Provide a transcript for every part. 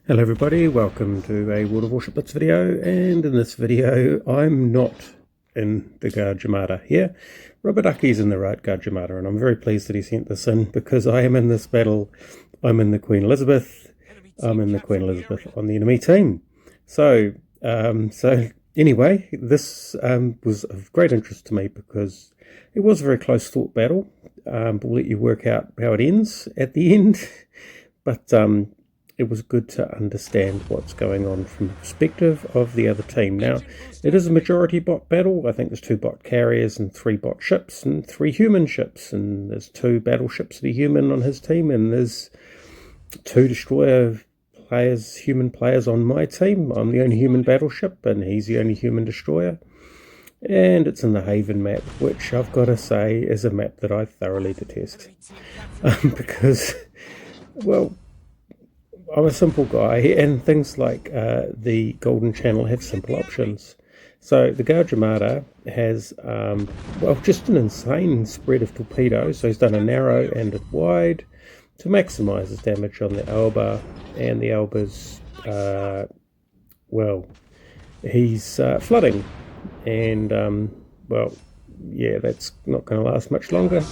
Hello everybody, welcome to a World of Warship Blitz video, and in this video I'm not in the Gadjah Mada here. Rubber Ducky's in the right Gadjah Mada, and I'm very pleased that he sent this in because I am in this battle. I'm in the Queen Elizabeth. I'm in the Queen Elizabeth on the enemy team. So anyway, this was of great interest to me because it was a very close fought battle. We'll let you work out how it ends at the end, but it was good to understand what's going on from the perspective of the other team. Now, it is a majority bot battle. I think there's 2 bot carriers and 3 bot ships and 3 human ships. And there's 2 battleships that are human on his team. And there's 2 destroyer players, human players on my team. I'm the only human battleship and he's the only human destroyer. And it's in the Haven map, which I've got to say is a map that I thoroughly detest. Because, well, I'm a simple guy, and things like the Golden Channel have simple options. So the Gadjah Mada has, just an insane spread of torpedoes. So he's done a narrow and a wide to maximise his damage on the Alba, and the Alba's, he's flooding. And, that's not going to last much longer.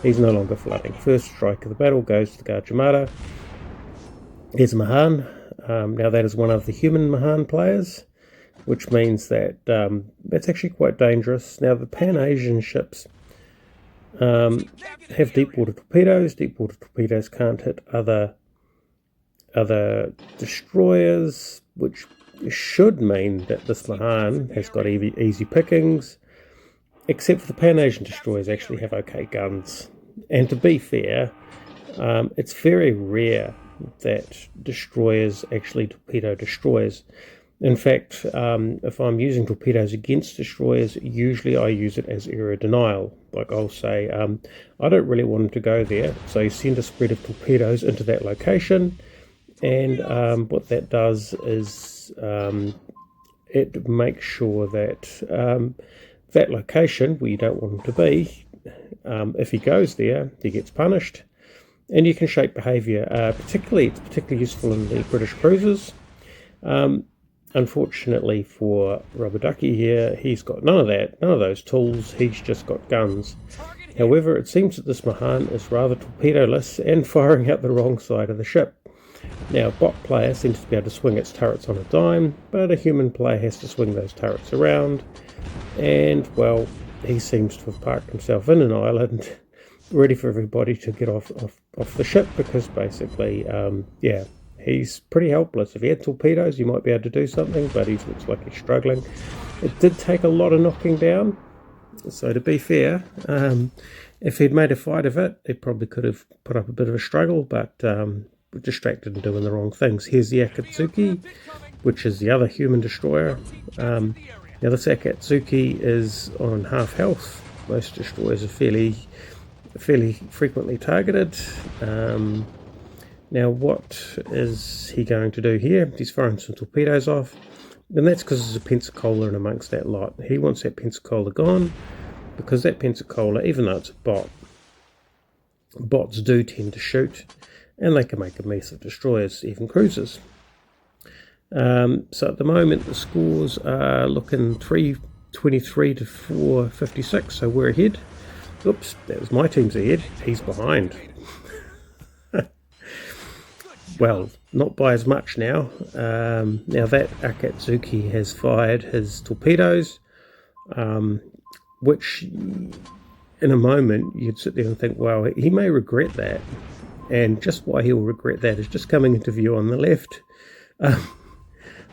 He's no longer flooding. First strike of the battle goes to the Gadjah Mada. Here's a Mahan. Now that is one of the human Mahan players, which means that that's actually quite dangerous. Now the Pan-Asian ships have deep water torpedoes. Deep water torpedoes can't hit other destroyers, which should mean that this Mahan has got easy pickings, except for the Pan-Asian destroyers actually have okay guns. And to be fair, it's very rare that destroyers actually torpedo destroyers. In fact, if I'm using torpedoes against destroyers, usually I use it as area denial. Like I'll say, I don't really want them to go there, so you send a spread of torpedoes into that location, and what that does is it makes sure that that location where you don't want him to be, if he goes there, he gets punished. And you can shape behaviour. It's particularly useful in the British cruisers. Unfortunately for Rubber Ducky here, he's got none of those tools. He's just got guns. However, it seems that this Mahan is rather torpedoless and firing out the wrong side of the ship. Now, a bot player seems to be able to swing its turrets on a dime, but a human player has to swing those turrets around. And, well, he seems to have parked himself in an island, ready for everybody to get off the ship, because basically, he's pretty helpless. If he had torpedoes, you might be able to do something, but he looks like he's struggling. It did take a lot of knocking down, so to be fair, if he'd made a fight of it, he probably could have put up a bit of a struggle, but distracted and doing the wrong things. Here's the Akatsuki, which is the other human destroyer. Now this Akatsuki is on half health. Most destroyers are fairly frequently targeted. Now what is he going to do here? He's firing some torpedoes off, and that's because there's a Pensacola in amongst that lot. He wants that Pensacola gone, because that Pensacola, even though it's a bot, bots do tend to shoot, and they can make a mess of destroyers, even cruisers. So at the moment the scores are looking 323 to 456, so we're ahead. Oops, that was my team's ahead. He's behind. Well, not by as much now. Now that Akatsuki has fired his torpedoes, which in a moment you'd sit there and think, well, he may regret that. And just why he'll regret that is just coming into view on the left.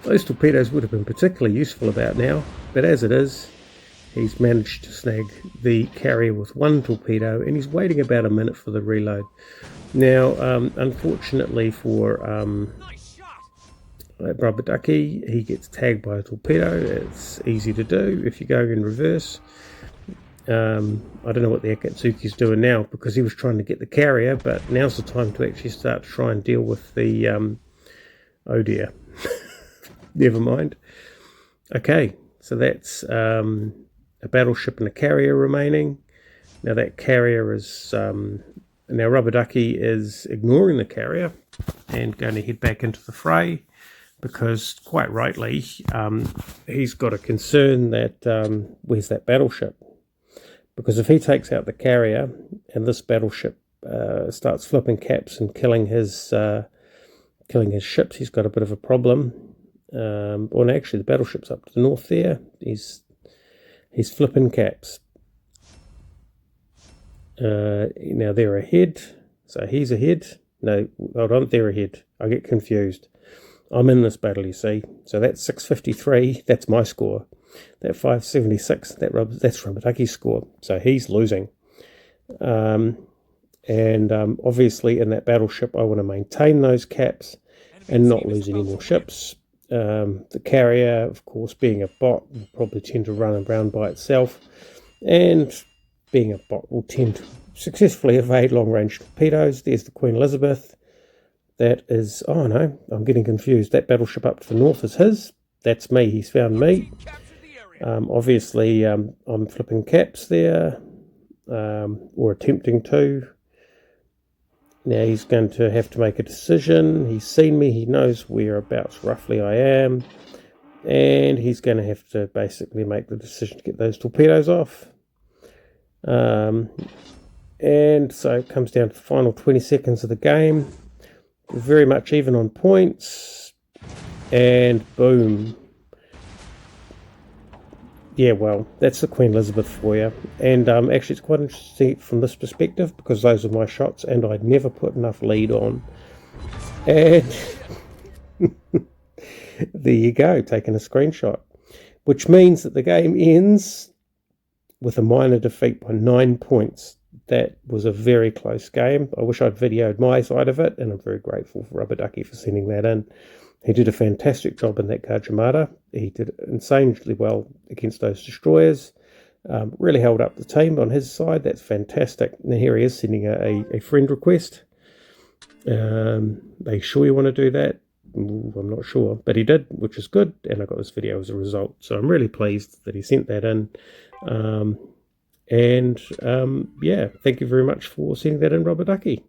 Those torpedoes would have been particularly useful about now, but as it is, he's managed to snag the carrier with 1 torpedo, and he's waiting about a minute for the reload. Now, unfortunately for Rubber Ducky, he gets tagged by a torpedo. It's easy to do if you're going in reverse. I don't know what the Akatsuki's doing now, because he was trying to get the carrier, but now's the time to actually start to try and deal with the... oh dear. Never mind. Okay, so that's... a battleship and a carrier remaining. Now that carrier is now Rubber Ducky is ignoring the carrier and going to head back into the fray, because quite rightly he's got a concern that where's that battleship? Because if he takes out the carrier and this battleship starts flipping caps and killing his ships, he's got a bit of a problem. Well, actually, the battleship's up to the north there. He's flipping caps. Now they're ahead, so he's ahead. No, hold on, they're ahead. I get confused. I'm in this battle, you see. So that's 653. That's my score. That 576. That's Rubber Ducky's score. So he's losing. Obviously, in that battleship, I want to maintain those caps and not lose any more ships. The carrier, of course, being a bot, will probably tend to run around by itself, and being a bot will tend to successfully evade long-range torpedoes. There's the Queen Elizabeth. That is, oh no, I'm getting confused. That battleship up to the north is his. That's me. He's found me. Obviously, I'm flipping caps there, or attempting to. Now he's going to have to make a decision. He's seen me. He knows whereabouts roughly I am. And he's going to have to basically make the decision to get those torpedoes off. And so it comes down to the final 20 seconds of the game. Very much even on points. And boom. Yeah, well, that's the Queen Elizabeth for you. And actually, it's quite interesting from this perspective, because those are my shots, and I'd never put enough lead on. And there you go, taking a screenshot. Which means that the game ends with a minor defeat by 9 points. That was a very close game. I wish I'd videoed my side of it, and I'm very grateful for Rubber Ducky for sending that in. He did a fantastic job in that Gadjah Mada. He did insanely well against those destroyers. Really held up the team on his side. That's fantastic. Now here he is sending a friend request. Are you sure you want to do that? Ooh, I'm not sure. But he did, which is good. And I got this video as a result. So I'm really pleased that he sent that in. Yeah, thank you very much for sending that in, Rubber Ducky.